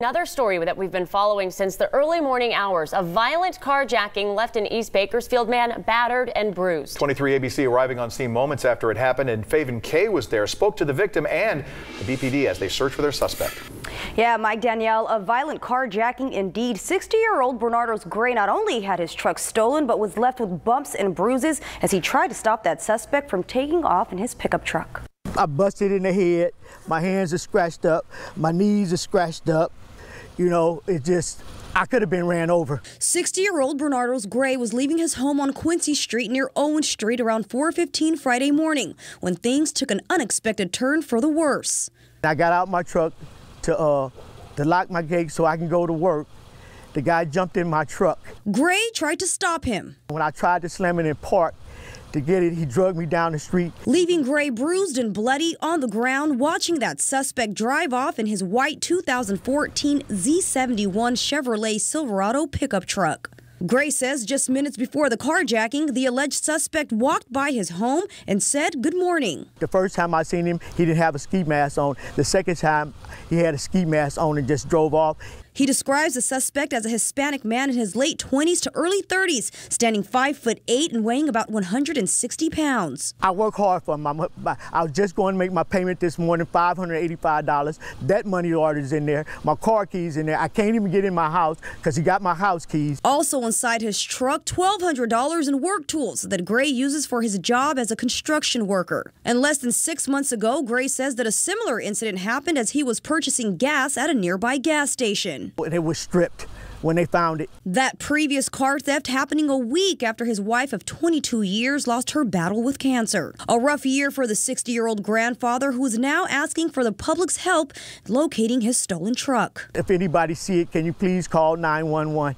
Another story that we've been following since the early morning hours. A violent carjacking left an East Bakersfield man battered and bruised. 23 ABC arriving on scene moments after it happened, and Faven Kay was there, spoke to the victim and the BPD as they search for their suspect. Yeah, Mike, Danielle, a violent carjacking indeed. 60-year-old Bernardo's Gray not only had his truck stolen, but was left with bumps and bruises as he tried to stop that suspect from taking off in his pickup truck. I busted in the head, my hands are scratched up, my knees are scratched up. You know, I could have been ran over. 60-year-old Bernardo's Gray was leaving his home on Quincy Street near Owen Street around 4:15 Friday morning when things took an unexpected turn for the worse. I got out my truck to lock my gate so I can go to work. The guy jumped in my truck. Gray tried to stop him. When I tried to slam it in park to get it, he dragged me down the street. Leaving Gray bruised and bloody on the ground, watching that suspect drive off in his white 2014 Z71 Chevrolet Silverado pickup truck. Gray says just minutes before the carjacking, the alleged suspect walked by his home and said good morning. The first time I seen him, he didn't have a ski mask on. The second time, he had a ski mask on and just drove off. He describes the suspect as a Hispanic man in his late 20s to early 30s, standing 5'8" and weighing about 160 pounds. I work hard for him. I was just going to make my payment this morning, $585. That money order's in there. My car keys in there. I can't even get in my house because he got my house keys. Also inside his truck, $1,200 in work tools that Gray uses for his job as a construction worker. And less than 6 months ago, Gray says that a similar incident happened as he was purchasing gas at a nearby gas station. It was stripped when they found it. That previous car theft happening a week after his wife of 22 years lost her battle with cancer. A rough year for the 60-year-old grandfather who is now asking for the public's help locating his stolen truck. If anybody see it, can you please call 911?